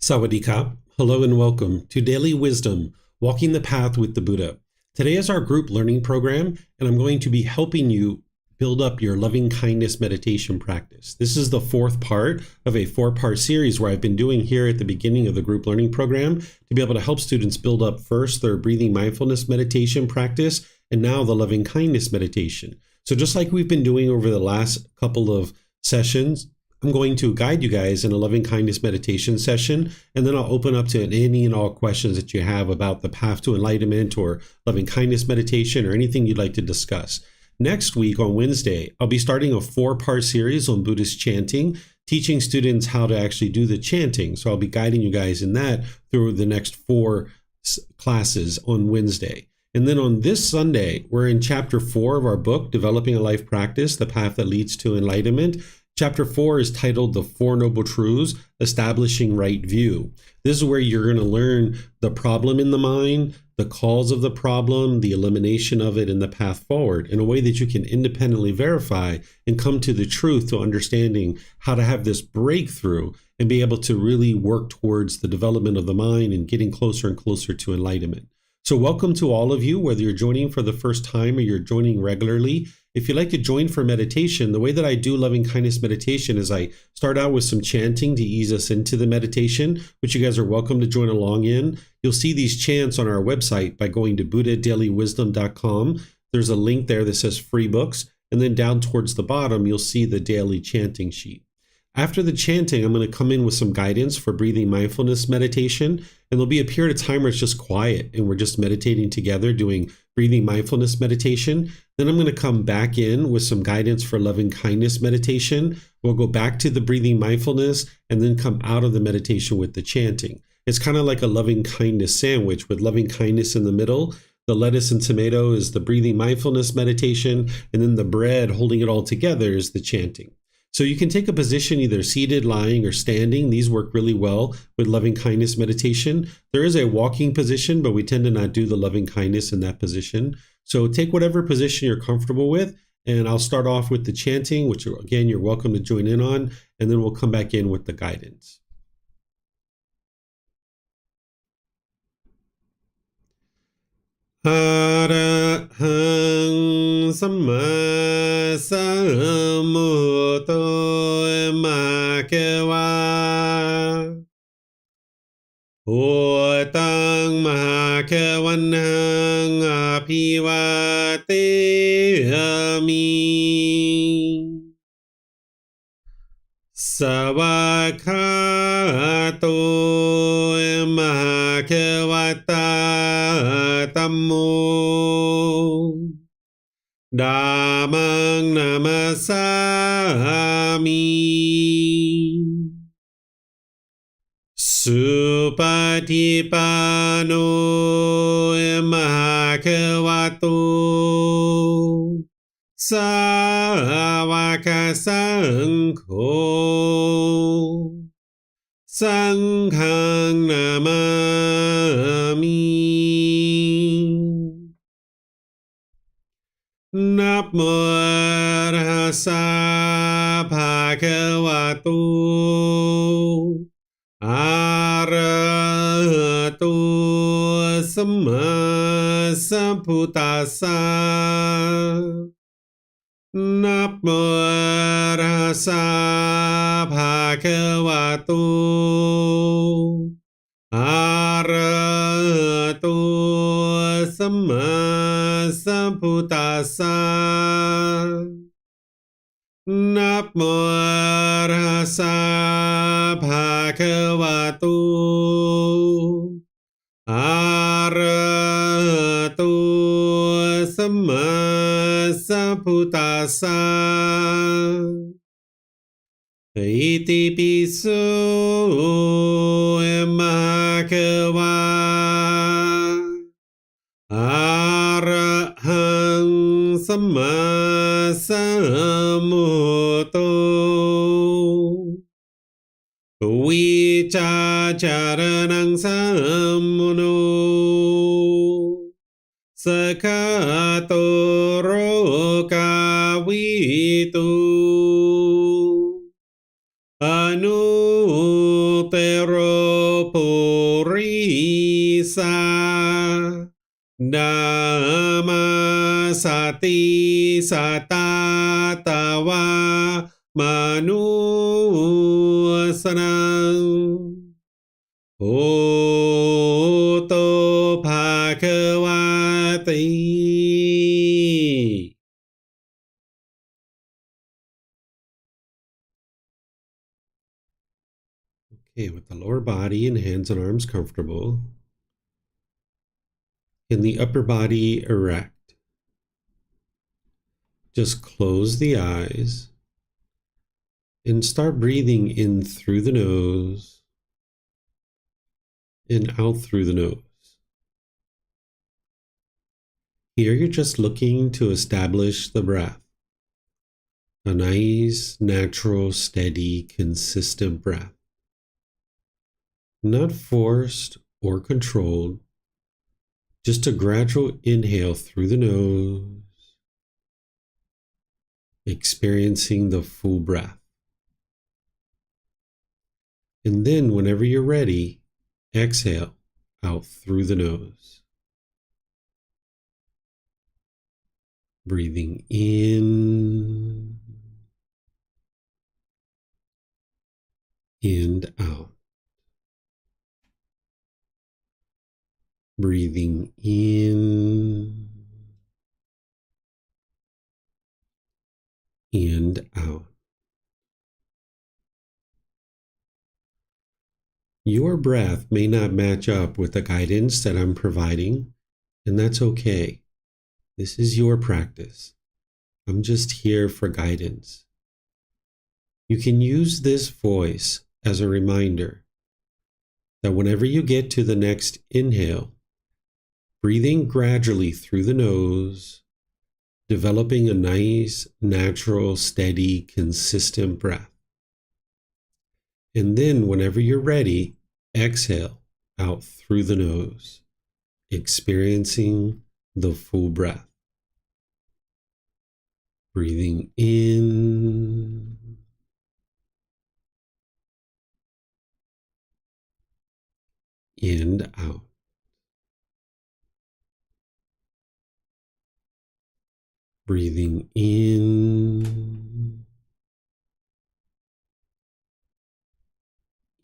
Sawadee-ka. Hello and welcome to Daily Wisdom, Walking the Path with the Buddha. Today is our group learning program, and I'm going to be helping you build up your loving kindness meditation practice. This is the fourth part of a four-part series where I've been doing here at the beginning of the group learning program to be able to help students build up first their breathing mindfulness meditation practice and now the loving kindness meditation. So just like we've been doing over the last couple of sessions, I'm going to guide you guys in a loving kindness meditation session, and then I'll open up to any and all questions that you have about the path to enlightenment or loving kindness meditation or anything you'd like to discuss. Next week on Wednesday, I'll be starting a four-part series on Buddhist chanting, teaching students how to actually do the chanting. So I'll be guiding you guys in that through the next four classes on Wednesday. And then on this Sunday, we're in chapter 4 of our book, Developing a Life Practice, The Path That Leads to Enlightenment. Chapter 4 is titled The Four Noble Truths, Establishing Right View. This is where you're going to learn the problem in the mind, the cause of the problem, the elimination of it, and the path forward in a way that you can independently verify and come to the truth to understanding how to have this breakthrough and be able to really work towards the development of the mind and getting closer and closer to enlightenment. So welcome to all of you, whether you're joining for the first time or you're joining regularly. If you'd like to join for meditation, the way that I do loving kindness meditation is I start out with some chanting to ease us into the meditation, which you guys are welcome to join along in. You'll see these chants on our website by going to buddhadailywisdom.com. There's a link there that says free books, and then down towards the bottom, you'll see the daily chanting sheet. After the chanting, I'm going to come in with some guidance for breathing mindfulness meditation, and there'll be a period of time where it's just quiet and we're just meditating together doing breathing mindfulness meditation. Then I'm going to come back in with some guidance for loving kindness meditation. We'll go back to the breathing mindfulness and then come out of the meditation with the chanting. It's kind of like a loving kindness sandwich with loving kindness in the middle. The lettuce and tomato is the breathing mindfulness meditation, and then the bread holding it all together is the chanting. So you can take a position either seated, lying, or standing. These work really well with loving kindness meditation. There is a walking position, but we tend to not do the loving kindness in that position. So take whatever position you're comfortable with, and I'll start off with the chanting, which again, you're welcome to join in on, and then we'll come back in with the guidance. Arahang Samma Sambuddho Makewa Hotang Makewanang Apivateyami Savakato Mahakevata Tammo Dhammang Namasami Supatipano Mahakevato Sāvaka Saṅkho Saṅghang Namami Namo Tassa Bhagavato Arahato Samma Sambuddhassa Namo Tassa Bhagavato Arahato Samma Sambuddhassa Namo Tassa Bhagavato Arahato Samma Sambuddhassa Iti piso Bhagava Arahang Samma Sambuddho Vicacaranang Sammuno Sakato Rokavitu Anutero Dhamma sati sata tawa manusana Oto Bhagavati. Okay, with the lower body and hands and arms comfortable, and the upper body erect. Just close the eyes and start breathing in through the nose and out through the nose. Here you're just looking to establish the breath. A nice, natural, steady, consistent breath. Not forced or controlled, just a gradual inhale through the nose, experiencing the full breath. And then whenever you're ready, exhale out through the nose. Breathing in and out. Breathing in and out. Your breath may not match up with the guidance that I'm providing, and that's okay. This is your practice. I'm just here for guidance. You can use this voice as a reminder that whenever you get to the next inhale, breathing gradually through the nose, developing a nice, natural, steady, consistent breath. And then whenever you're ready, exhale out through the nose, experiencing the full breath. Breathing in and out. Breathing in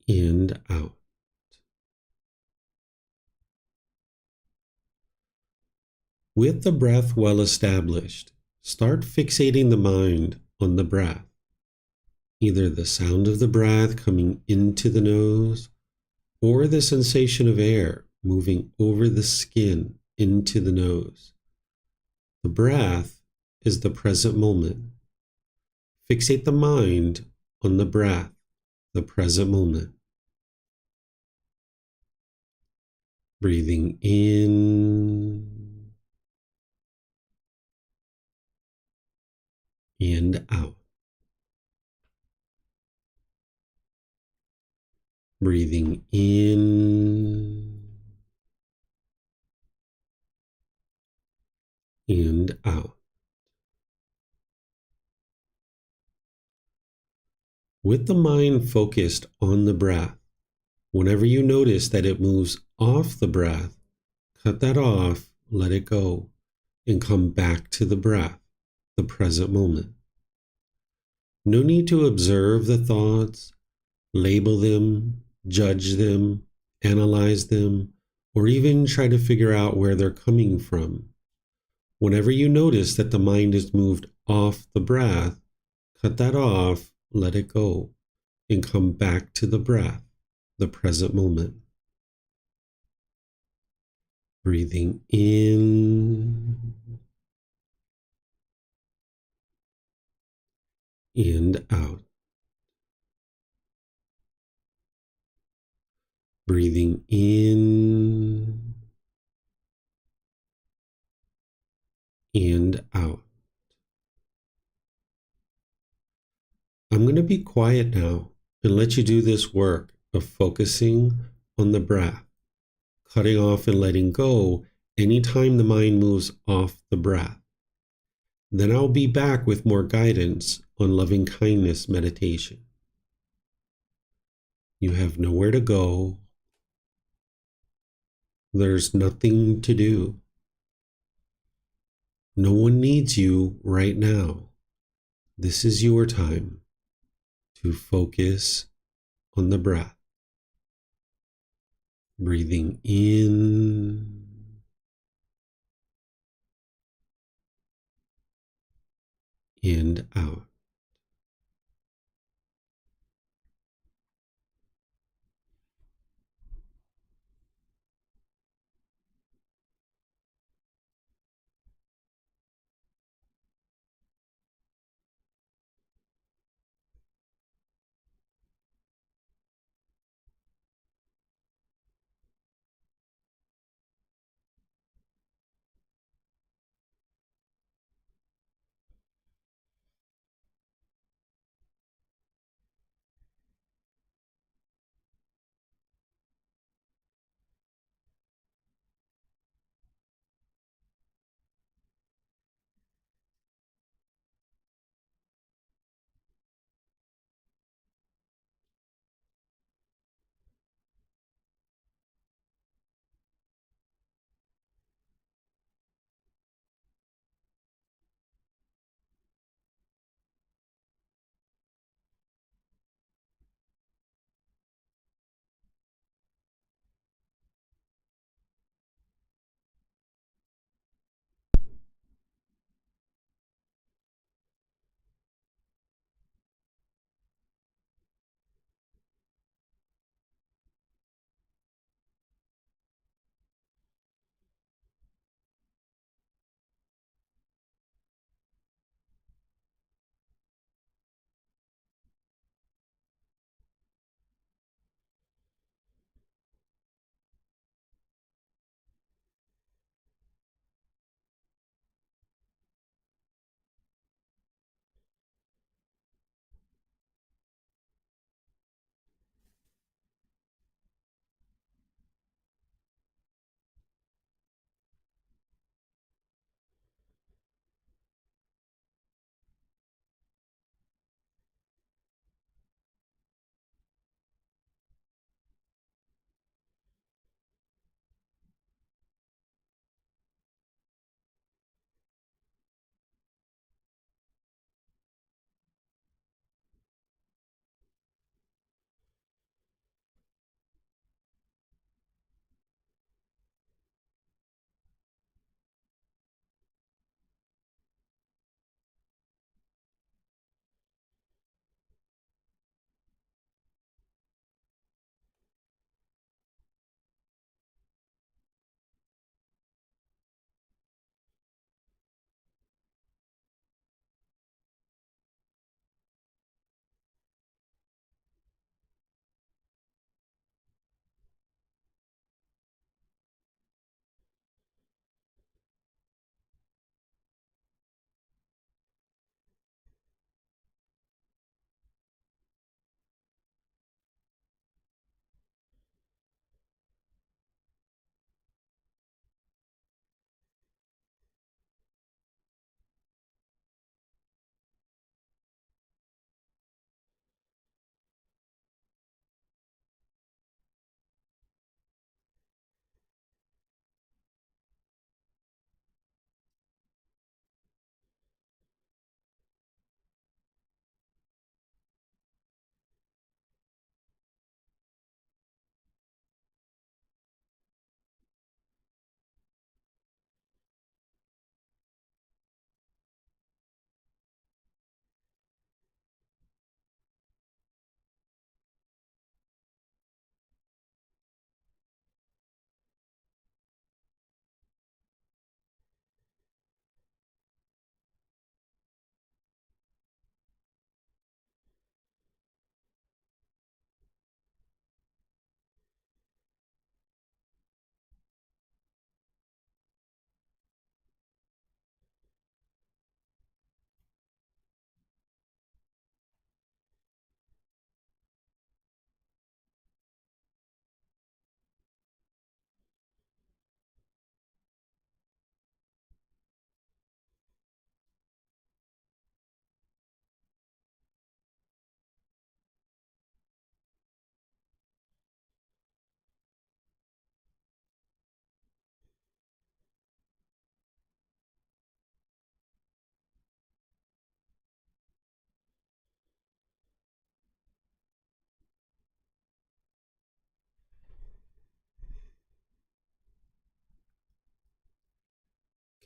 and out. With the breath well established, start fixating the mind on the breath, either the sound of the breath coming into the nose or the sensation of air moving over the skin into the nose. The breath is the present moment. Fixate the mind on the breath, the present moment. Breathing in and out. Breathing in and out. With the mind focused on the breath, whenever you notice that it moves off the breath, cut that off, let it go, and come back to the breath, the present moment. No need to observe the thoughts, label them, judge them, analyze them, or even try to figure out where they're coming from. Whenever you notice that the mind is moved off the breath, cut that off, let it go, and come back to the breath, the present moment. Breathing in and out. Breathing in and out. I'm going to be quiet now and let you do this work of focusing on the breath, cutting off and letting go anytime the mind moves off the breath. Then I'll be back with more guidance on loving kindness meditation. You have nowhere to go. There's nothing to do. No one needs you right now. This is your time to focus on the breath. Breathing in and out.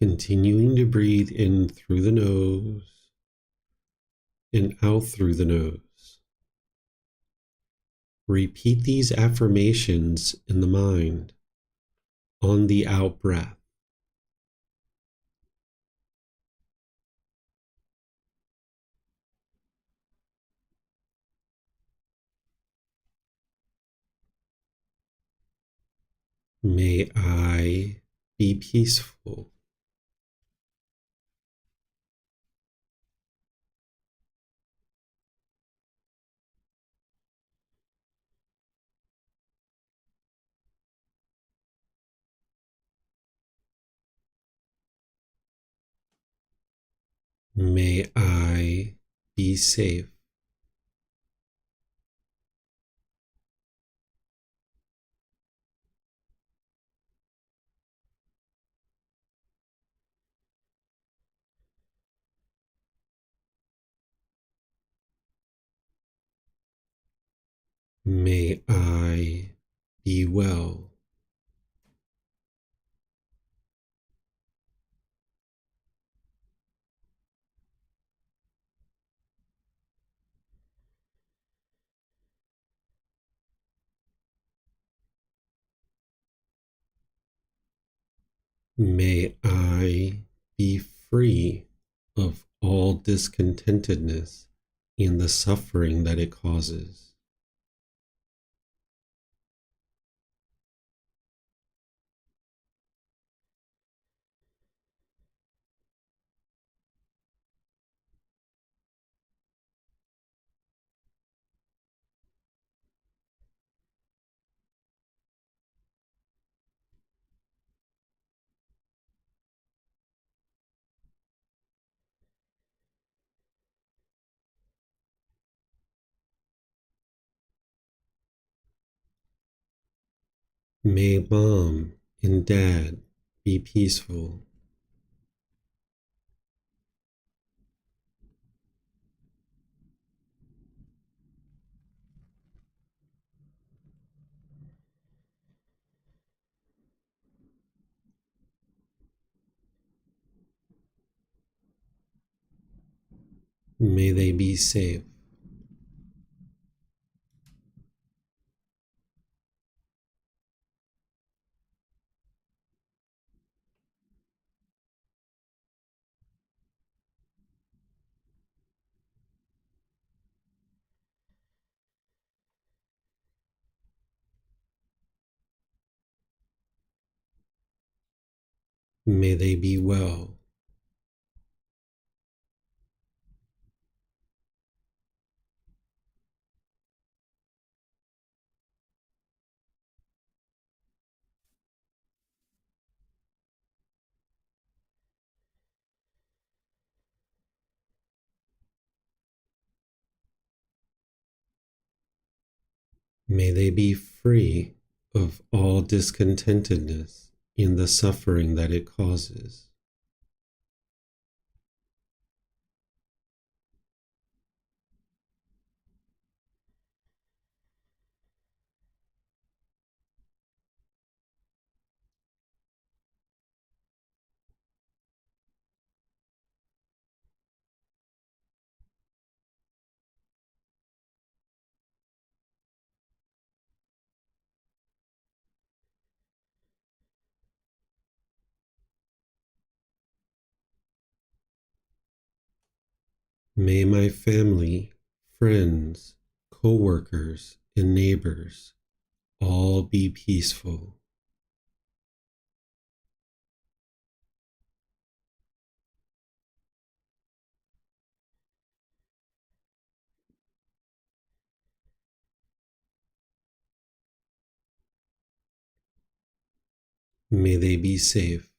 Continuing to breathe in through the nose and out through the nose. Repeat these affirmations in the mind on the out breath. May I be peaceful. May I be safe. May I be well. May I be free of all discontentedness and the suffering that it causes. May mom and dad be peaceful. May they be safe. May they be well. May they be free of all discontentedness in the suffering that it causes. May my family, friends, co-workers, and neighbors all be peaceful. May they be safe.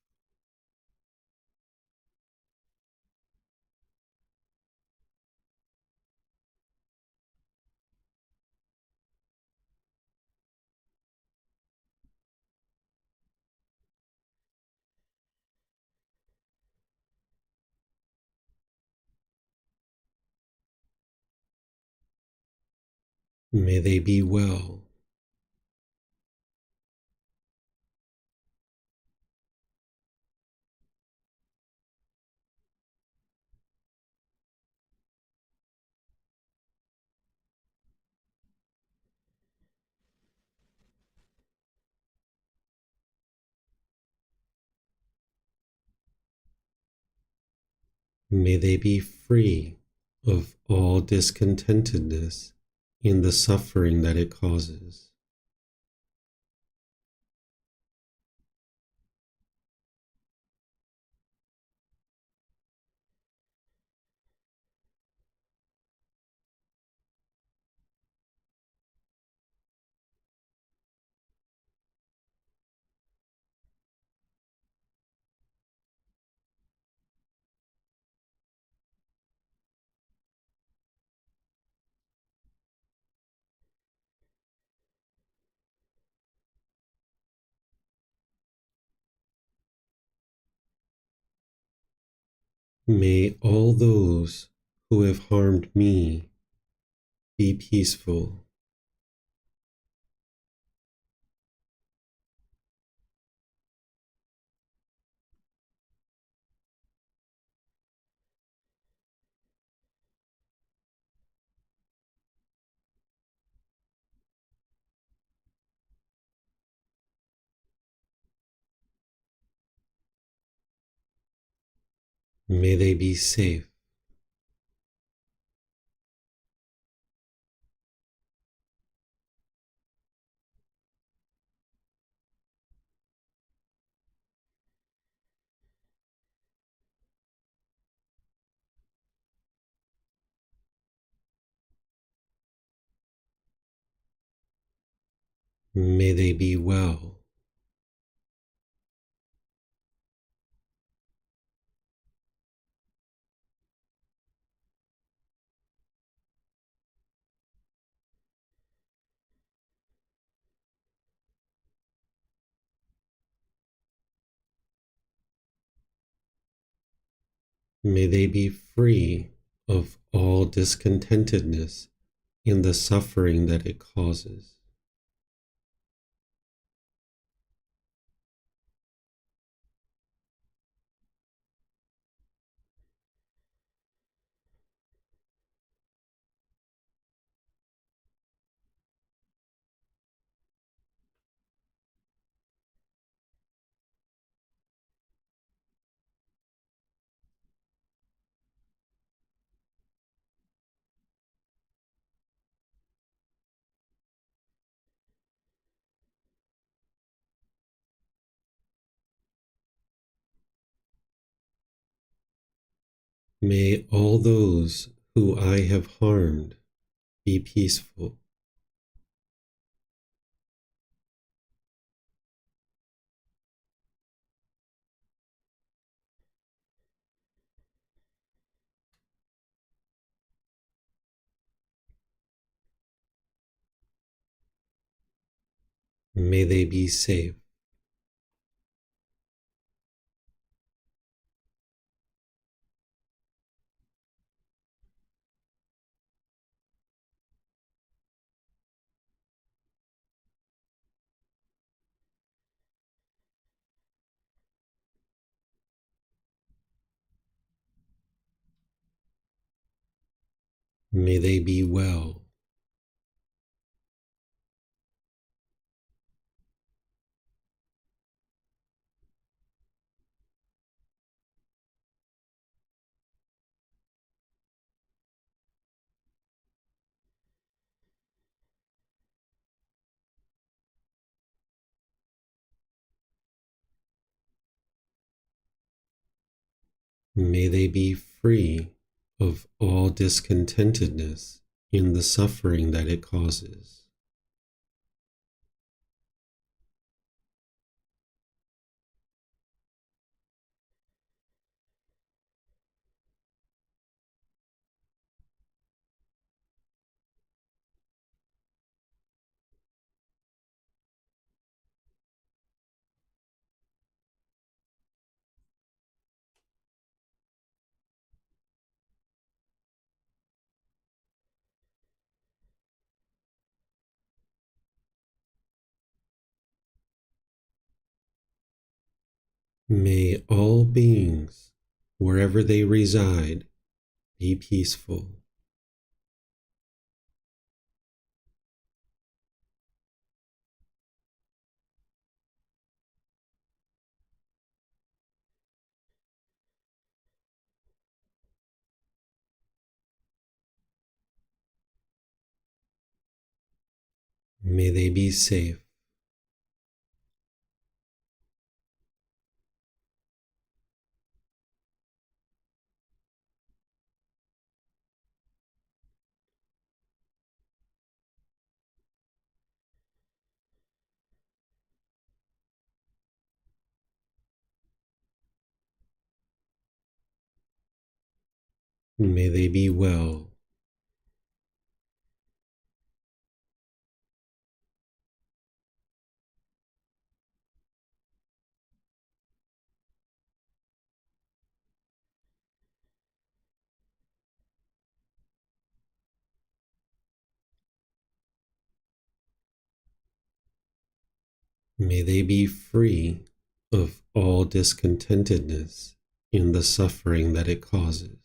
May they be well. May they be free of all discontentedness in the suffering that it causes. May all those who have harmed me be peaceful. May they be safe. May they be well. May they be free of all discontentedness in the suffering that it causes. May all those who I have harmed be peaceful. May they be safe. May they be well. May they be free of all discontentedness in the suffering that it causes. May all beings, wherever they reside, be peaceful. May they be safe. May they be well. May they be free of all discontentedness in the suffering that it causes.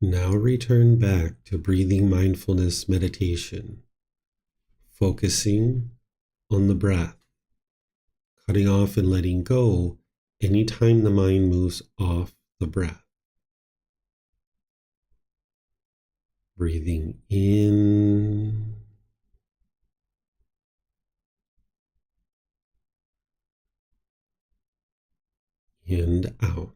Now return back to breathing mindfulness meditation, focusing on the breath, cutting off and letting go anytime the mind moves off the breath. Breathing in and out.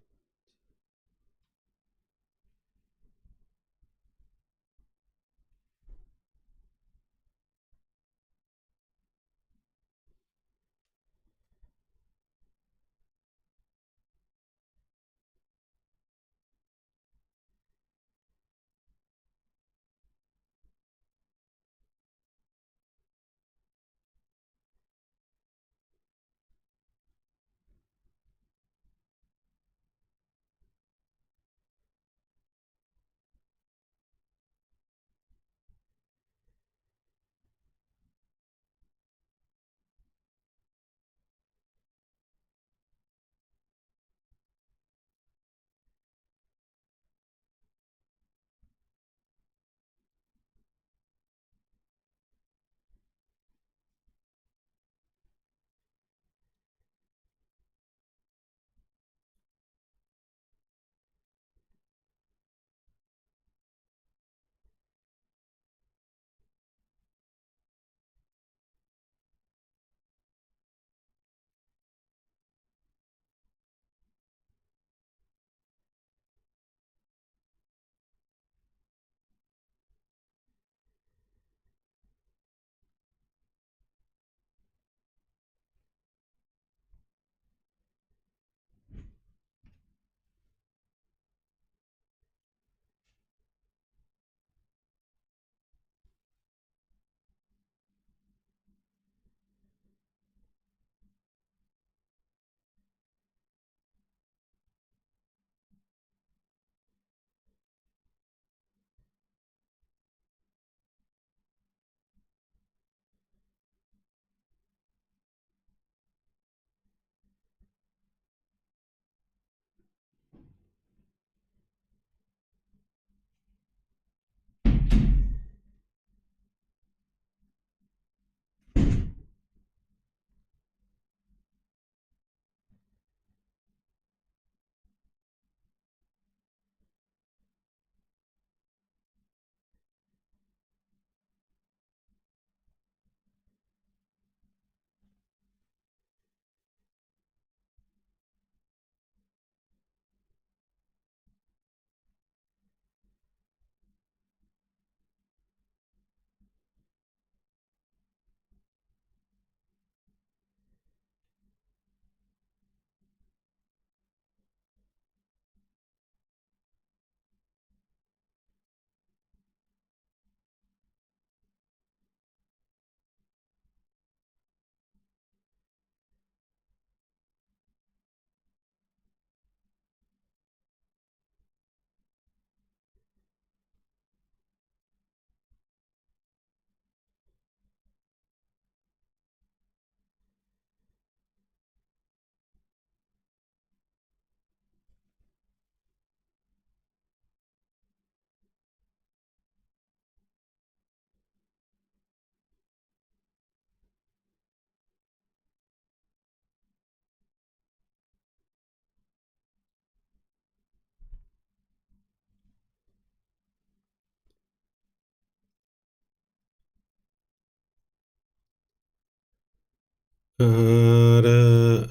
Arahang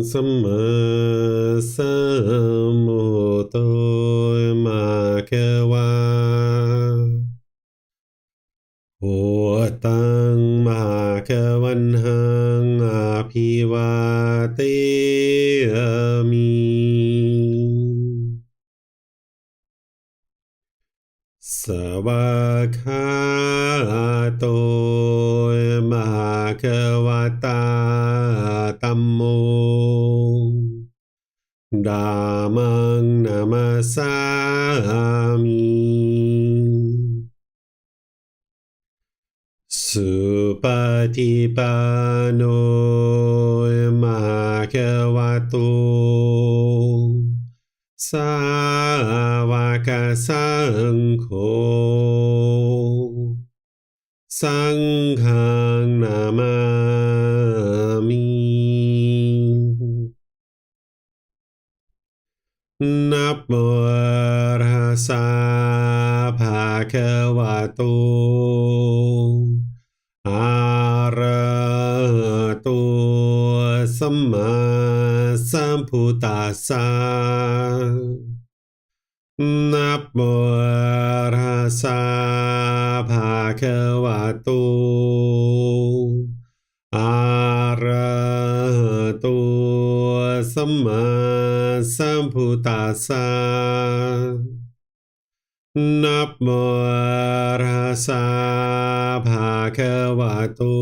Samma Sambuddho Bhagava Ottang Bhagavanhang Abhivateyami Savakhato Bhagavata Tammo Dhammang Namasami Supatipano Bhagavato Savaka Sangho Sanghang Namami Namo Tassa Bhagavato Arahato Samma Sambuddhassa Namo Tassa Bhagavato Arahato Samma Sambuddhassa Namo Tassa Bhagavato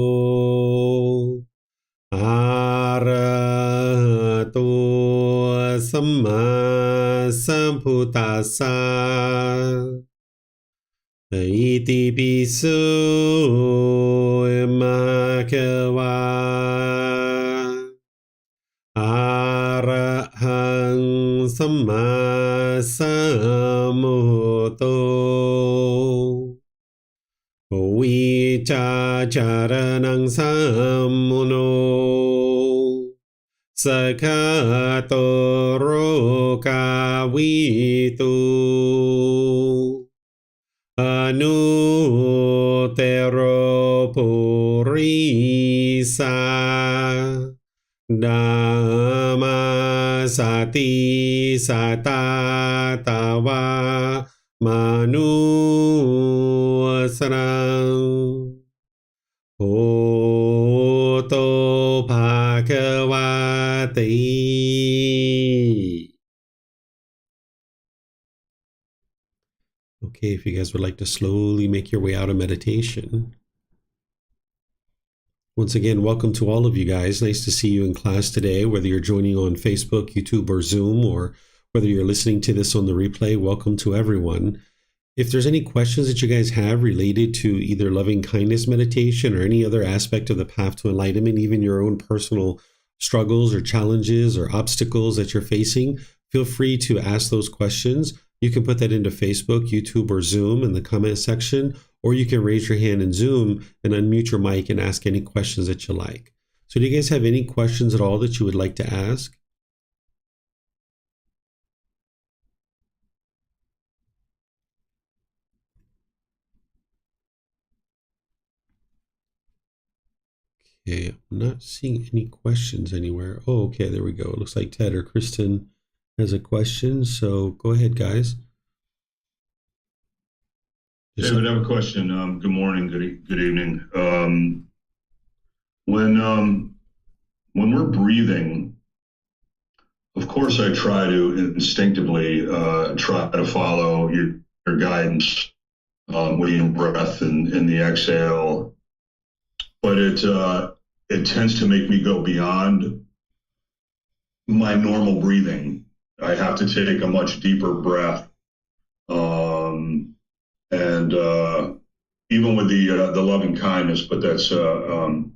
Arahato Samma Sambuddhassa Iti Piso Bhagava Arahang Samma Sambuddho Vicacaranang Sammuno Sakhato Rokavitu Anutero Purisa Dhamma Sati Satatawa Manusarang Oto Bhagavati. Okay, if you guys would like to slowly make your way out of meditation. Once again, welcome to all of you guys. Nice to see you in class today, whether you're joining on Facebook, YouTube, or Zoom, or whether you're listening to this on the replay. Welcome to everyone. If there's any questions that you guys have related to either loving kindness meditation or any other aspect of the path to enlightenment, even your own personal struggles or challenges or obstacles that you're facing, feel free to ask those questions. You can put that into Facebook, YouTube, or Zoom in the comment section, or you can raise your hand in Zoom and unmute your mic and ask any questions that you like. So do you guys have any questions at all that you would like to ask? Okay, I'm not seeing any questions anywhere. Oh, okay, there we go. It looks like Ted or Kristen has a question. So go ahead, guys. David, I have a question. Good morning, good evening. When we're breathing, of course, I try to instinctively try to follow your guidance with the breath and the exhale, but it tends to make me go beyond my normal breathing. I have to take a much deeper breath. And even with the loving kindness, but that's I'm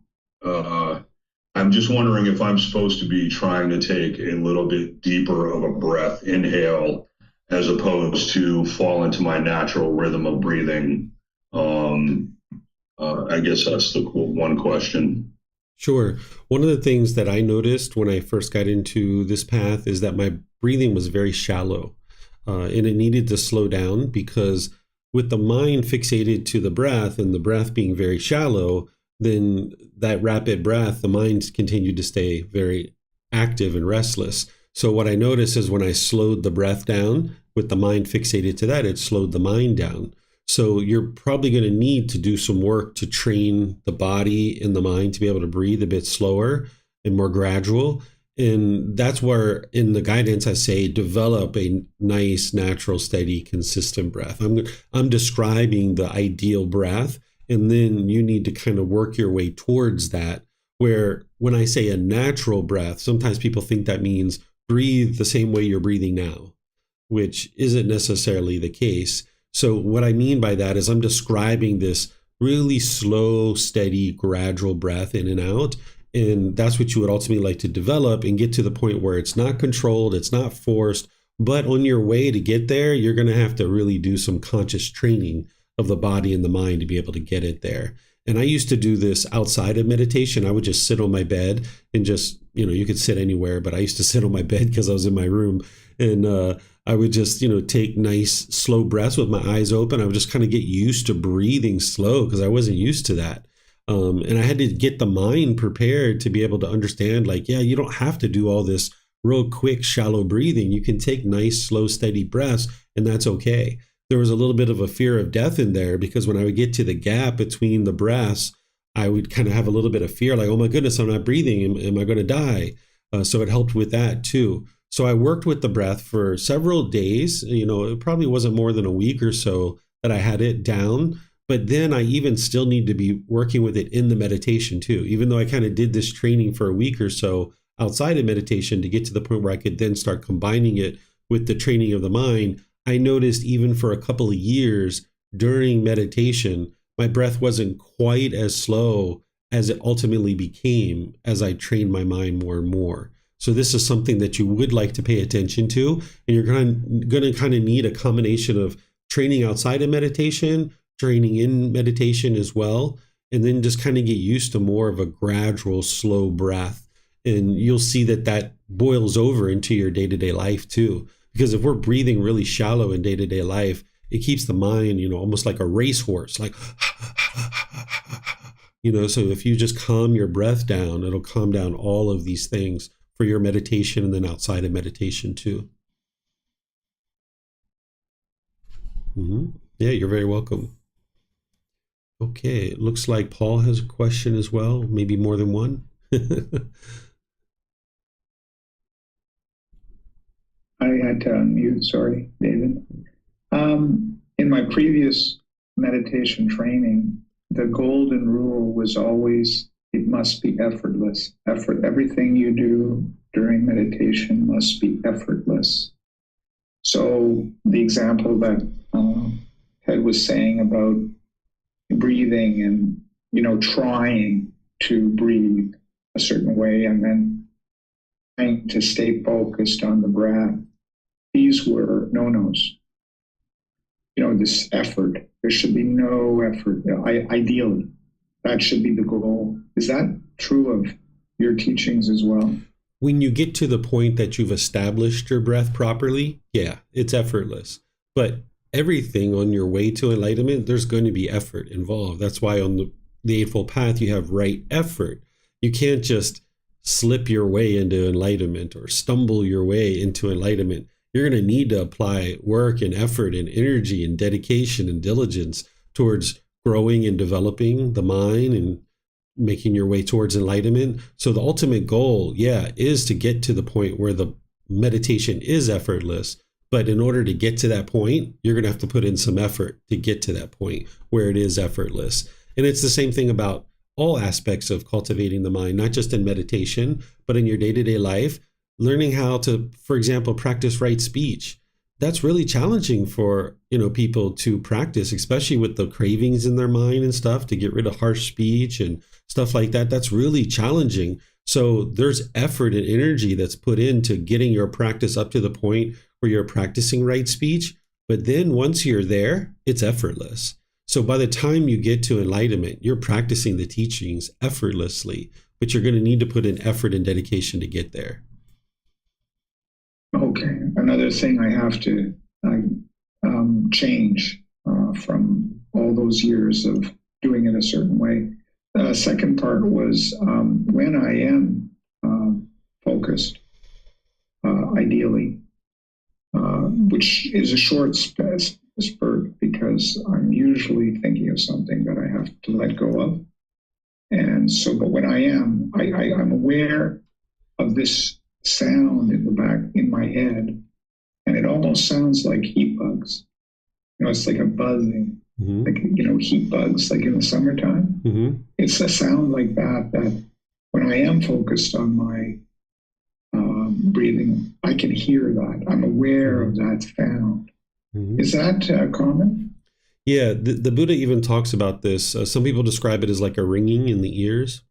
just wondering if I'm supposed to be trying to take a little bit deeper of a breath, inhale, as opposed to fall into my natural rhythm of breathing. I guess that's the one question. Sure. One of the things that I noticed when I first got into this path is that my breathing was very shallow, and it needed to slow down because with the mind fixated to the breath and the breath being very shallow, then that rapid breath, the mind continued to stay very active and restless. So what I noticed is when I slowed the breath down with the mind fixated to that, it slowed the mind down. So you're probably going to need to do some work to train the body and the mind to be able to breathe a bit slower and more gradual. And that's where in the guidance I say develop a nice, natural, steady, consistent breath. I'm describing the ideal breath, and then you need to kind of work your way towards that. Where when I say a natural breath, sometimes people think that means breathe the same way you're breathing now, which isn't necessarily the case. So what I mean by that is I'm describing this really slow, steady, gradual breath in and out. And that's what you would ultimately like to develop and get to the point where it's not controlled, it's not forced. But on your way to get there, you're going to have to really do some conscious training of the body and the mind to be able to get it there. And I used to do this outside of meditation. I would just sit on my bed and just, you could sit anywhere, but I used to sit on my bed because I was in my room. And I would just, take nice slow breaths with my eyes open. I would just kind of get used to breathing slow because I wasn't used to that. And I had to get the mind prepared to be able to understand, like, yeah, you don't have to do all this real quick, shallow breathing. You can take nice, slow, steady breaths, and that's okay. There was a little bit of a fear of death in there because when I would get to the gap between the breaths, I would kind of have a little bit of fear, like, oh my goodness, I'm not breathing. Am I going to die? So it helped with that too. So I worked with the breath for several days. It probably wasn't more than a week or so that I had it down. But then I even still need to be working with it in the meditation too, even though I kind of did this training for a week or so outside of meditation to get to the point where I could then start combining it with the training of the mind. I noticed even for a couple of years during meditation, my breath wasn't quite as slow as it ultimately became as I trained my mind more and more. So this is something that you would like to pay attention to, and you're going to kind of need a combination of training outside of meditation, training in meditation as well, and then just kind of get used to more of a gradual, slow breath. And you'll see that that boils over into your day-to-day life too. Because if we're breathing really shallow in day-to-day life, it keeps the mind, almost like a racehorse, like, so if you just calm your breath down, it'll calm down all of these things for your meditation and then outside of meditation too. Yeah, you're very welcome. Okay, it looks like Paul has a question as well, maybe more than one. I had to unmute, sorry, David. In my previous meditation training, the golden rule was always, it must be effortless. Everything you do during meditation must be effortless. So the example that Ted was saying about breathing and, trying to breathe a certain way and then trying to stay focused on the breath, these were no-nos. This effort, there should be no effort. Ideally, that should be the goal. Is that true of your teachings as well? When you get to the point that you've established your breath properly, yeah, it's effortless. But everything on your way to enlightenment, there's going to be effort involved. That's why on the Eightfold Path, you have right effort. You can't just slip your way into enlightenment or stumble your way into enlightenment. You're going to need to apply work and effort and energy and dedication and diligence towards growing and developing the mind and making your way towards enlightenment. So the ultimate goal, is to get to the point where the meditation is effortless. But in order to get to that point, you're going to have to put in some effort to get to that point where it is effortless. And it's the same thing about all aspects of cultivating the mind, not just in meditation, but in your day-to-day life. Learning how to, for example, practice right speech. That's really challenging for, people to practice, especially with the cravings in their mind and stuff, to get rid of harsh speech and stuff like that. That's really challenging. So there's effort and energy that's put into getting your practice up to the point where you're practicing right speech. But then once you're there, it's effortless. So by the time you get to enlightenment, you're practicing the teachings effortlessly, but you're going to need to put in effort and dedication to get there. Okay. Another thing I have to change from all those years of doing it a certain way. The second part was when I am focused, ideally, which is a short spurt because I'm usually thinking of something that I have to let go of. And so, but when I am, I'm aware of this sound in the back in my head, and it almost sounds like heat bugs. It's like a buzzing, like heat bugs, like in the summertime. It's a sound like that. That when I am focused on my breathing, I can hear that. I'm aware of that sound. Is that common? Yeah, the Buddha even talks about this. Some people describe it as like a ringing in the ears.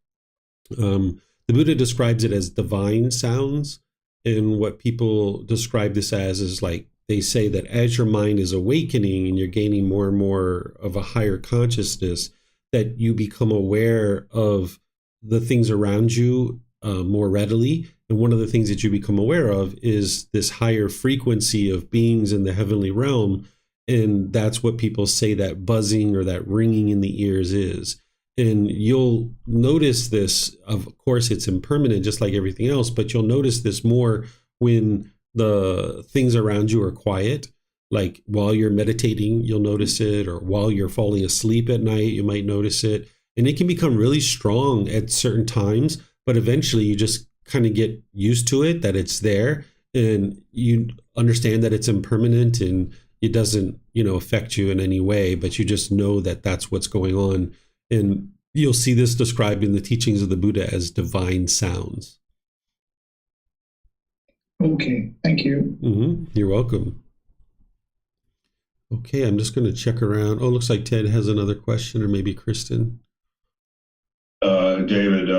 The Buddha describes it as divine sounds. And what people describe this as is like, they say that as your mind is awakening and you're gaining more and more of a higher consciousness, that you become aware of the things around you more readily. And one of the things that you become aware of is this higher frequency of beings in the heavenly realm. And that's what people say that buzzing or that ringing in the ears is. And you'll notice this, of course, it's impermanent, just like everything else, but you'll notice this more when the things around you are quiet. Like while you're meditating, you'll notice it, or while you're falling asleep at night, you might notice it. And it can become really strong at certain times, but eventually you just kind of get used to it, that it's there, and you understand that it's impermanent and it doesn't, affect you in any way, but you just know that that's what's going on. And you'll see this described in the teachings of the Buddha as divine sounds. Okay, thank you. You're welcome. Okay, I'm just going to check around. Oh, looks like Ted has another question, or maybe Kristen. David,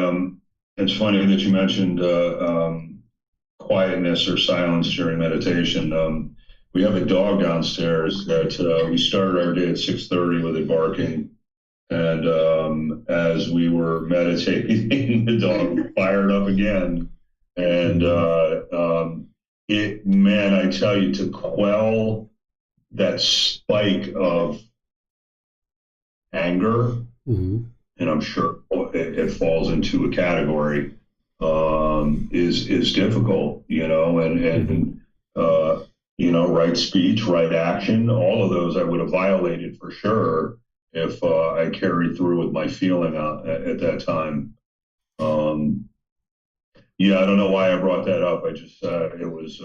it's funny that you mentioned quietness or silence during meditation. We have a dog downstairs that we started our day at 6:30 with it barking. And as we were meditating, the dog fired up again. And I tell you, to quell that spike of anger, and I'm sure it falls into a category, is difficult, right speech, right action, all of those I would have violated for sure if I carried through with my feeling at that time. I don't know why I brought that up. I just, it was,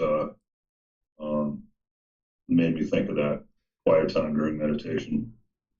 made me think of that quiet time during meditation.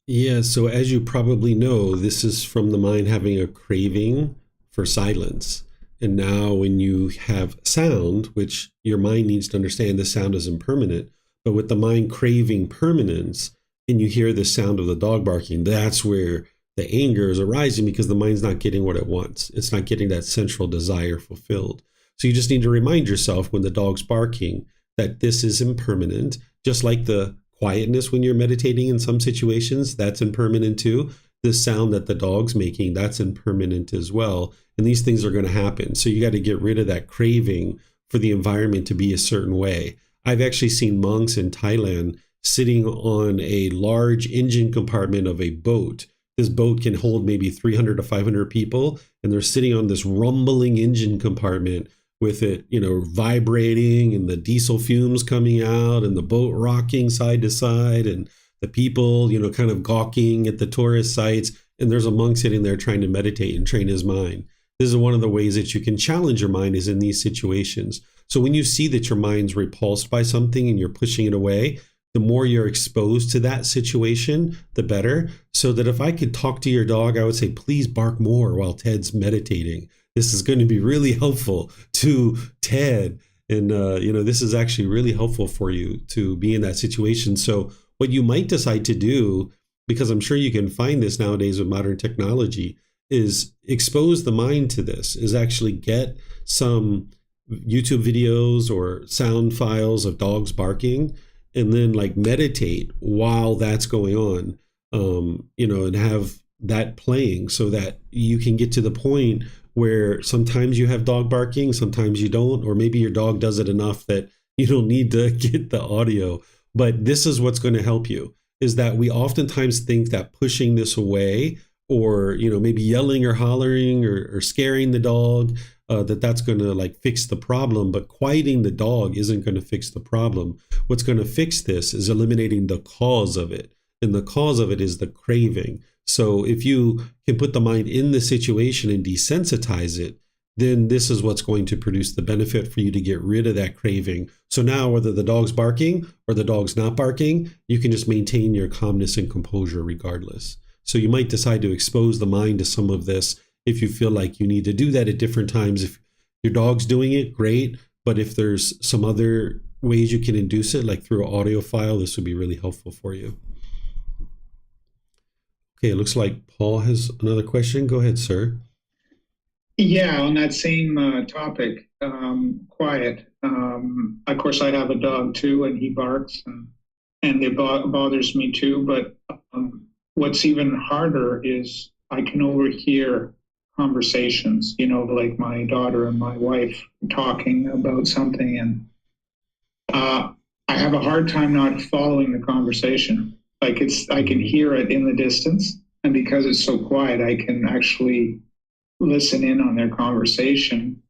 Yeah, so as you probably know, this is from the mind having a craving for silence. And now when you have sound, which your mind needs to understand the sound is impermanent, but with the mind craving permanence, and you hear the sound of the dog barking, that's where the anger is arising, because the mind's not getting what it wants. It's not getting that central desire fulfilled. So you just need to remind yourself when the dog's barking that this is impermanent, just like the quietness when you're meditating in some situations, that's impermanent too. The sound that the dog's making, that's impermanent as well. And these things are going to happen. So you got to get rid of that craving for the environment to be a certain way. I've actually seen monks in Thailand sitting on a large engine compartment of a boat. This boat can hold maybe 300 to 500 people, and they're sitting on this rumbling engine compartment with it, vibrating, and the diesel fumes coming out, and the boat rocking side to side, and the people, kind of gawking at the tourist sites. And there's a monk sitting there trying to meditate and train his mind. This is one of the ways that you can challenge your mind, is in these situations. So when you see that your mind's repulsed by something and you're pushing it away, the more you're exposed to that situation, the better. So that if I could talk to your dog, I would say, please bark more while Ted's meditating. This is going to be really helpful to Ted. And, this is actually really helpful for you to be in that situation. So what you might decide to do, because I'm sure you can find this nowadays with modern technology, is expose the mind to this, is actually get some YouTube videos or sound files of dogs barking, and then meditate while that's going on, and have that playing, so that you can get to the point where sometimes you have dog barking, sometimes you don't, or maybe your dog does it enough that you don't need to get the audio. But this is what's going to help you, is that we oftentimes think that pushing this away or maybe yelling or hollering or scaring the dog, that's going to like fix the problem. But quieting the dog isn't going to fix the problem. What's going to fix this is eliminating the cause of it, and the cause of it is the craving. So if you can put the mind in the situation and desensitize it, then this is what's going to produce the benefit for you to get rid of that craving. So now whether the dog's barking or the dog's not barking, you can just maintain your calmness and composure regardless. So you might decide to expose the mind to some of this if you feel like you need to do that at different times. If your dog's doing it, great. But if there's some other ways you can induce it, like through an audio file, this would be really helpful for you. Okay, it looks like Paul has another question. Go ahead, sir. Yeah, on that same topic, quiet. Of course, I have a dog too, and he barks, and it bothers me too. But what's even harder is I can overhear conversations, like my daughter and my wife talking about something, and I have a hard time not following the conversation. Like I can hear it in the distance, and because it's so quiet, I can actually listen in on their conversation.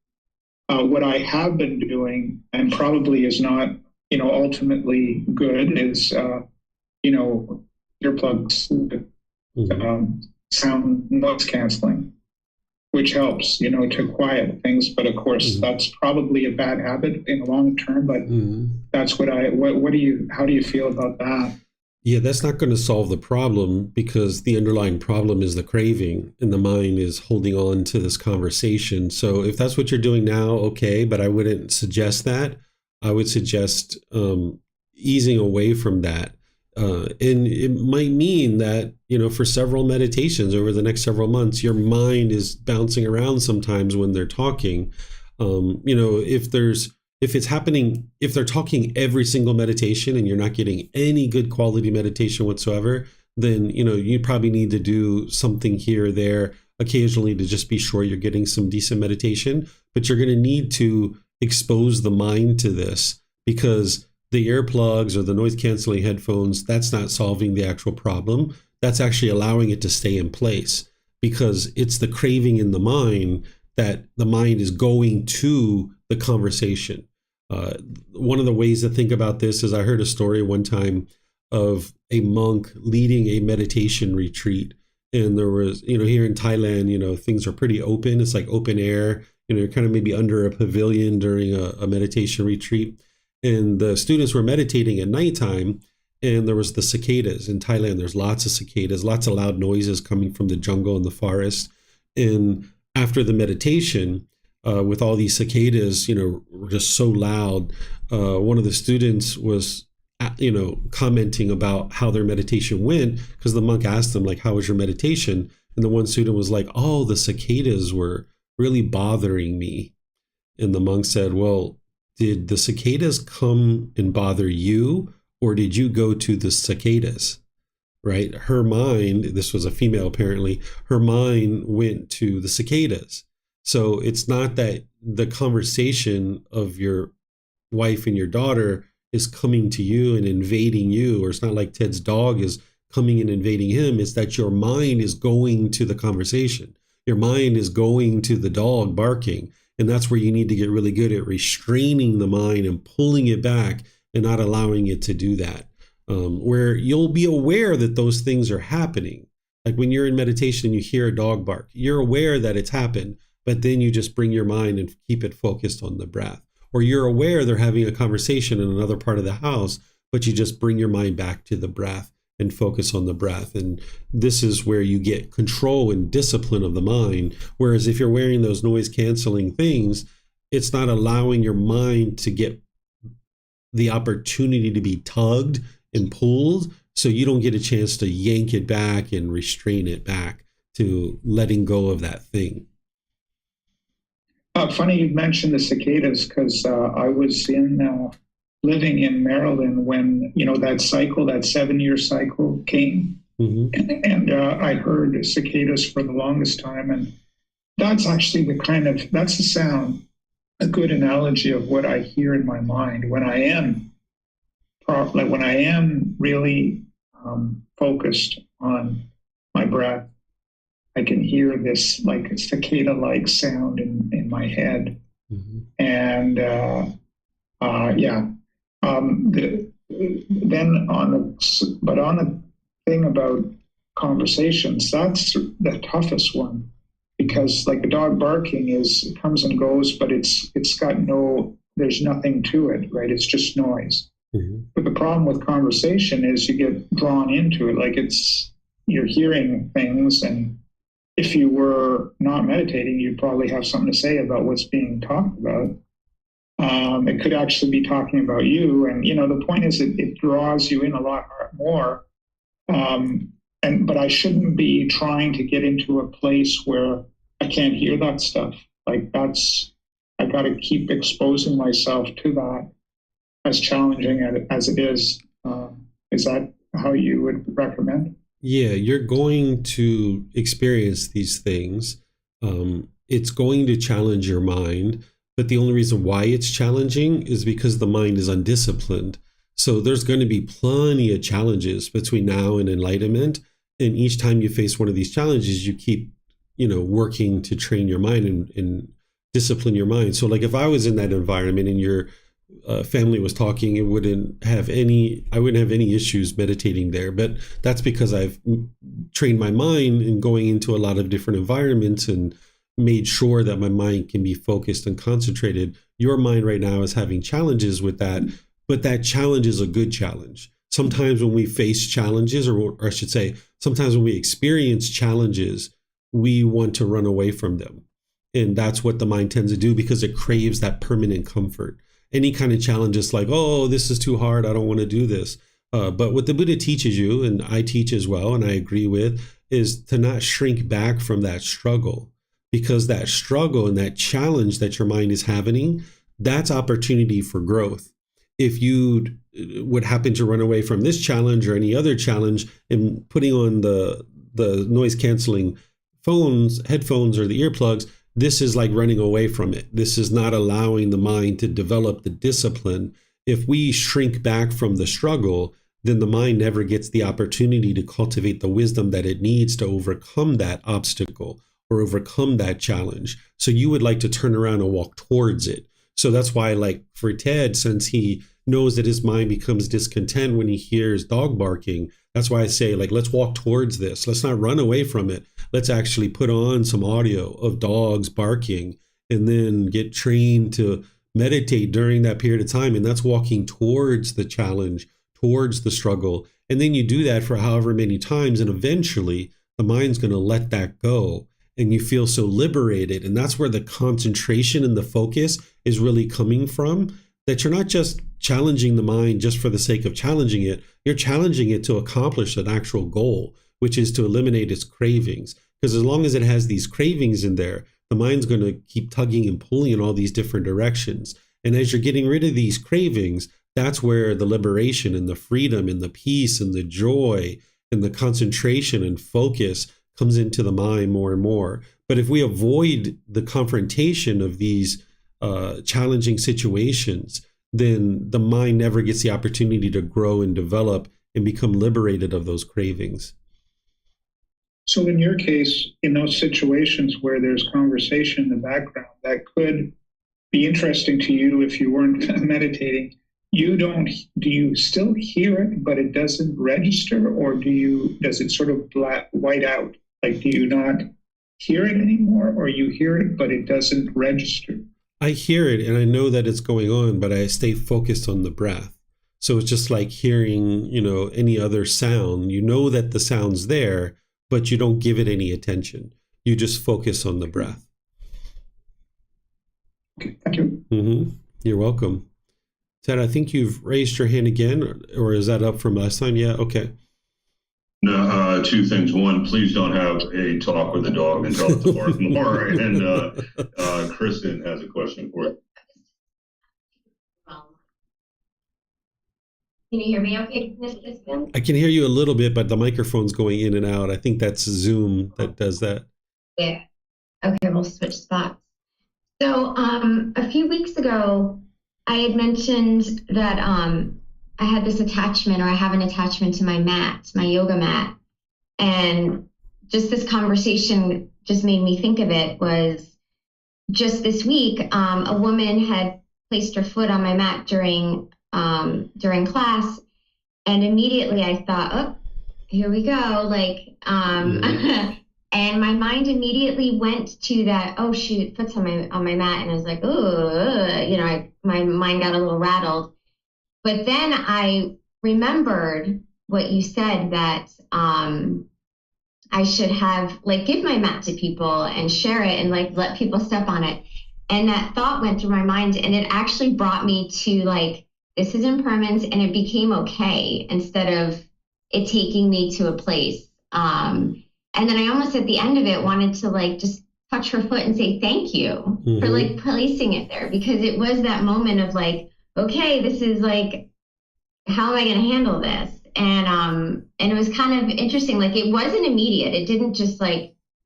What I have been doing, and probably is not, ultimately good, is, earplugs, sound noise canceling, which helps, to quiet things. But of course, that's probably a bad habit in the long term. But that's how do you feel about that? Yeah, that's not going to solve the problem, because the underlying problem is the craving, and the mind is holding on to this conversation. So if that's what you're doing now, okay, but I wouldn't suggest that. I would suggest easing away from that. And it might mean that, for several meditations over the next several months, your mind is bouncing around sometimes when they're talking. If it's happening, if they're talking every single meditation and you're not getting any good quality meditation whatsoever, then, you probably need to do something here or there occasionally to just be sure you're getting some decent meditation. But you're going to need to expose the mind to this, because the earplugs or the noise canceling headphones, that's not solving the actual problem. That's actually allowing it to stay in place, because it's the craving in the mind that the mind is going to the conversation. One of the ways to think about this is I heard a story one time of a monk leading a meditation retreat. And there was, here in Thailand, things are pretty open. It's like open air, you're kind of maybe under a pavilion during a meditation retreat. And the students were meditating at nighttime, and there was the cicadas. In Thailand, there's lots of cicadas, lots of loud noises coming from the jungle and the forest. And after the meditation, with all these cicadas, were just so loud. One of the students was, commenting about how their meditation went, because the monk asked them, like, how was your meditation? And the one student was like, oh, the cicadas were really bothering me. And the monk said, well, did the cicadas come and bother you, or did you go to the cicadas? Right? Her mind, this was a female apparently, her mind went to the cicadas. So it's not that the conversation of your wife and your daughter is coming to you and invading you, or it's not like Ted's dog is coming and invading him. It's that your mind is going to the conversation. Your mind is going to the dog barking. And that's where you need to get really good at restraining the mind and pulling it back and not allowing it to do that. Where you'll be aware that those things are happening. Like when you're in meditation and you hear a dog bark, you're aware that it's happened. But then you just bring your mind and keep it focused on the breath. Or you're aware they're having a conversation in another part of the house, but you just bring your mind back to the breath and focus on the breath. And this is where you get control and discipline of the mind. Whereas if you're wearing those noise canceling things, it's not allowing your mind to get the opportunity to be tugged and pulled. So you don't get a chance to yank it back and restrain it back to letting go of that thing. Funny you mentioned the cicadas, because I was living in Maryland when that 7-year cycle came, and I heard cicadas for the longest time, and that's actually that's the sound, a good analogy of what I hear in my mind when I am really focused on my breath. I can hear this like cicada-like sound in my head. Mm-hmm. And then on the thing about conversations, that's the toughest one, because like the dog barking it comes and goes, but there's nothing to it, right? It's just noise. Mm-hmm. But the problem with conversation is you get drawn into it, like you're hearing things, and if you were not meditating, you'd probably have something to say about what's being talked about. It could actually be talking about you, and the point is it draws you in a lot more. But I shouldn't be trying to get into a place where I can't hear that stuff. Like I got to keep exposing myself to that, as challenging as it is. Is that how you would recommend? Yeah, you're going to experience these things. It's going to challenge your mind, but the only reason why it's challenging is because the mind is undisciplined. So there's going to be plenty of challenges between now and enlightenment. And each time you face one of these challenges, you keep, working to train your mind and discipline your mind. So like if I was in that environment and your family was talking, I wouldn't have any issues meditating there. But that's because I've trained my mind in going into a lot of different environments and made sure that my mind can be focused and concentrated. Your mind right now is having challenges with that, but that challenge is a good challenge. Sometimes when we face challenges, or I should say, sometimes when we experience challenges, we want to run away from them. And that's what the mind tends to do because it craves that permanent comfort. Any kind of challenge is like, oh, this is too hard, I don't want to do this. But what the Buddha teaches you, and I teach as well, and I agree with, is to not shrink back from that struggle. Because that struggle and that challenge that your mind is having, that's opportunity for growth. If you would happen to run away from this challenge or any other challenge and putting on the noise canceling headphones or the earplugs, this is like running away from it. This is not allowing the mind to develop the discipline. If we shrink back from the struggle, then the mind never gets the opportunity to cultivate the wisdom that it needs to overcome that obstacle or overcome that challenge. So you would like to turn around and walk towards it. So that's why, like for Ted, since he knows that his mind becomes discontent when he hears dog barking, that's why I say, like, let's walk towards this. Let's not run away from it. Let's actually put on some audio of dogs barking and then get trained to meditate during that period of time. And that's walking towards the challenge, towards the struggle. And then you do that for however many times. And eventually the mind's going to let that go. And you feel so liberated. And that's where the concentration and the focus is really coming from, that you're not just challenging the mind just for the sake of challenging it. You're challenging it to accomplish an actual goal, which is to eliminate its cravings. Because as long as it has these cravings in there, the mind's going to keep tugging and pulling in all these different directions. And as you're getting rid of these cravings, that's where the liberation and the freedom and the peace and the joy and the concentration and focus comes into the mind more and more. But if we avoid the confrontation of these challenging situations, then the mind never gets the opportunity to grow and develop and become liberated of those cravings. So in your case, in those situations where there's conversation in the background that could be interesting to you if you weren't meditating, do you still hear it, but it doesn't register, or does it sort of white out? Like, do you not hear it anymore, or you hear it, but it doesn't register? I hear it and I know that it's going on, but I stay focused on the breath. So it's just like hearing, any other sound. You know that the sound's there, but you don't give it any attention. You just focus on the breath. Okay, thank you. Mm-hmm. You're welcome. Ted, I think you've raised your hand again, or is that up from last time? Yeah, okay. No, two things. One, please don't have a talk with the dog and tell it to bark more. And Kristen has a question for you. Can you hear me okay? I can hear you a little bit, but the microphone's going in and out. I think that's Zoom that does that. Yeah. Okay, we'll switch spots. So a few weeks ago, I had mentioned that I had this attachment, or I have an attachment to my mat, my yoga mat. And just this conversation just made me think of it was just this week, a woman had placed her foot on my mat during class, and immediately I thought, oh, here we go. Like, and my mind immediately went to that, oh shoot, foot's on my mat. And I was like, oh, my mind got a little rattled. But then I remembered what you said, that I should have give my mat to people and share it and let people step on it. And that thought went through my mind, and it actually brought me to this is impermanence, and it became okay instead of it taking me to a place. And then I almost at the end of it wanted to just touch her foot and say thank you for placing it there, because it was that moment of okay, this is how am I going to handle this? And it was kind of interesting. It wasn't immediate. It didn't just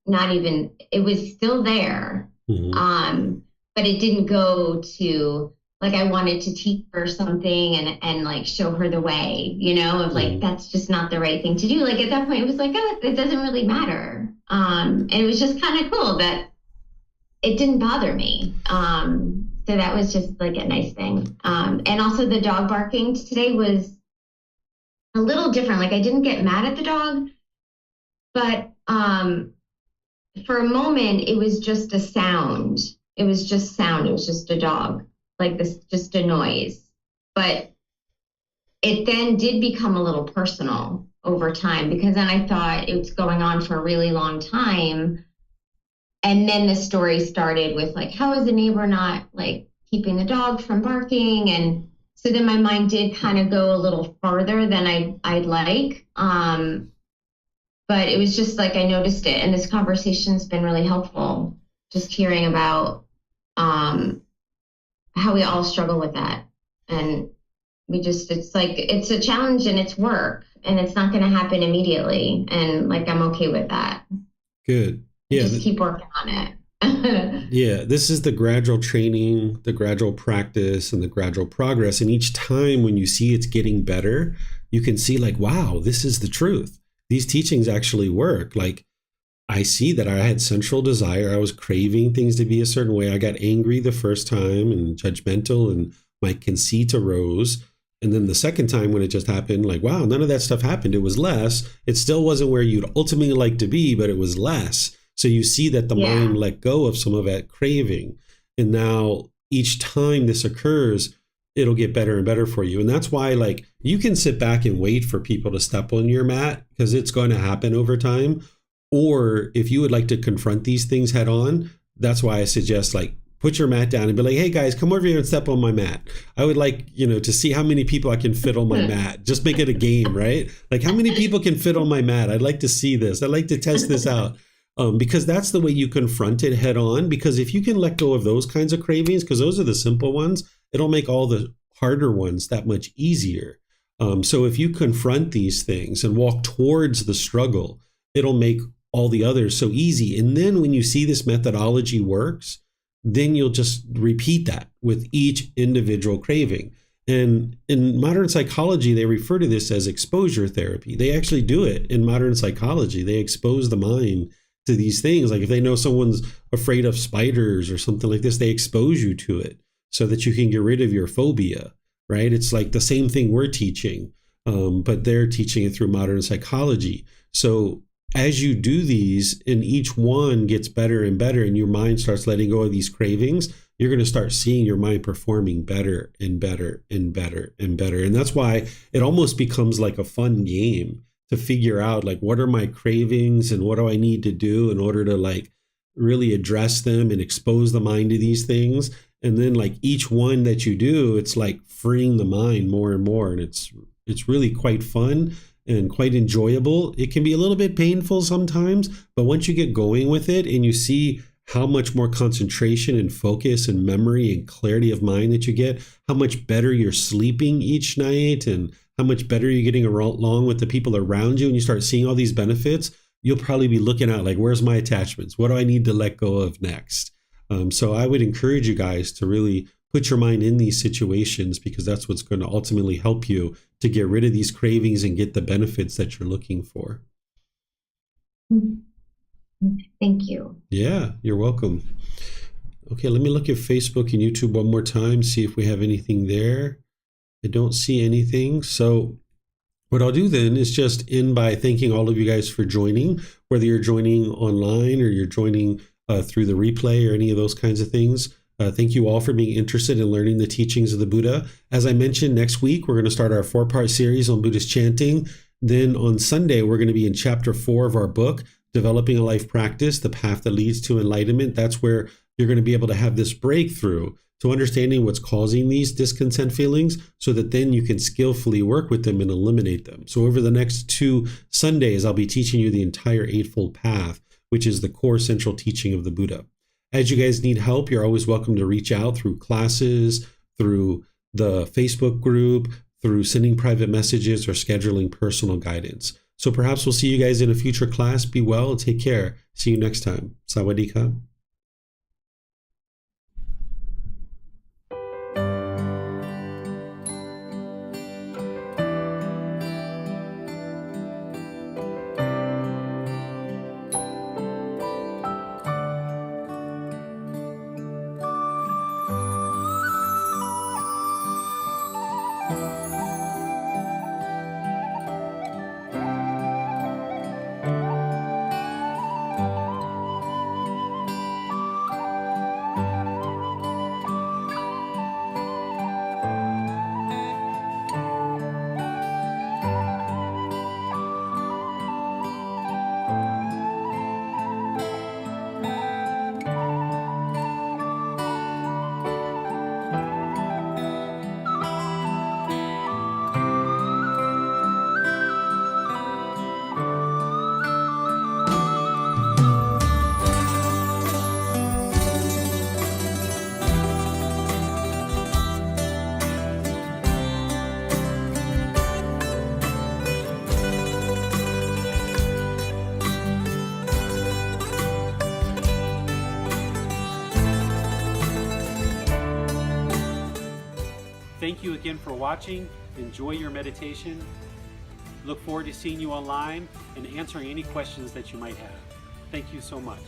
not even, it was still there. But it didn't go to I wanted to teach her something and show her the way, of that's just not the right thing to do. At that point, it was oh, it doesn't really matter. And it was just kind of cool that it didn't bother me. So that was just a nice thing. And also the dog barking today was a little different. I didn't get mad at the dog, but for a moment, it was just a sound. It was just sound. It was just a dog. This, just a noise. But it then did become a little personal over time, because then I thought it was going on for a really long time. And then the story started with how is the neighbor not keeping the dog from barking? And so then my mind did kind of go a little farther than I'd like. But it was just I noticed it. And this conversation's been really helpful, just hearing about how we all struggle with that. And we just, it's a challenge and it's work, and it's not going to happen immediately. And I'm okay with that. Good. Yeah. Just keep working on it. Yeah. This is the gradual training, the gradual practice, and the gradual progress. And each time when you see it's getting better, you can see wow, this is the truth. These teachings actually work. I see that I had central desire. I was craving things to be a certain way. I got angry the first time and judgmental, and my conceit arose. And then the second time when it just happened, wow, none of that stuff happened. It was less. It still wasn't where you'd ultimately like to be, but it was less. So you see that the mind let go of some of that craving. And now each time this occurs, it'll get better and better for you. And that's why you can sit back and wait for people to step on your mat, because it's going to happen over time. Or if you would like to confront these things head on, that's why I suggest put your mat down and be hey guys, come over here and step on my mat. I would to see how many people I can fit on my mat. Just make it a game, right? How many people can fit on my mat? I'd like to see this. I'd like to test this out. Because that's the way you confront it head on. Because if you can let go of those kinds of cravings, because those are the simple ones, it'll make all the harder ones that much easier. So if you confront these things and walk towards the struggle, it'll make all the others so easy. And then when you see this methodology works, then you'll just repeat that with each individual craving. And in modern psychology, they refer to this as exposure therapy. They actually do it in modern psychology. They expose the mind to these things. If they know someone's afraid of spiders or something like this, they expose you to it so that you can get rid of your phobia, right? It's the same thing we're teaching, but they're teaching it through modern psychology. So as you do these and each one gets better and better and your mind starts letting go of these cravings, you're going to start seeing your mind performing better and better and better and better. And that's why it almost becomes a fun game to figure out what are my cravings and what do I need to do in order to really address them and expose the mind to these things. And then each one that you do, it's freeing the mind more and more. And it's really quite fun and quite enjoyable. It can be a little bit painful sometimes, but once you get going with it and you see how much more concentration and focus and memory and clarity of mind that you get, how much better you're sleeping each night, and how much better you're getting along with the people around you, and you start seeing all these benefits, you'll probably be looking at where's my attachments? What do I need to let go of next? So I would encourage you guys to really put your mind in these situations, because that's what's going to ultimately help you to get rid of these cravings and get the benefits that you're looking for. Thank you. Yeah, you're welcome. Okay, let me look at Facebook and YouTube one more time, see if we have anything there. I don't see anything. So what I'll do then is just end by thanking all of you guys for joining, whether you're joining online or you're joining through the replay or any of those kinds of things. Thank you all for being interested in learning the teachings of the Buddha. As I mentioned, next week we're going to start our 4-part series on Buddhist chanting. Then on Sunday, we're going to be in chapter 4 of our book, Developing a Life Practice, The Path That Leads to Enlightenment. That's where you're going to be able to have this breakthrough to understanding what's causing these discontent feelings so that then you can skillfully work with them and eliminate them. So over the next 2 Sundays, I'll be teaching you the entire Eightfold Path, which is the core central teaching of the Buddha. As you guys need help, you're always welcome to reach out through classes, through the Facebook group, through sending private messages or scheduling personal guidance. So perhaps we'll see you guys in a future class. Be well, take care. See you next time. Sawadee-ka. Thank you again for watching. Enjoy your meditation. Look forward to seeing you online and answering any questions that you might have. Thank you so much.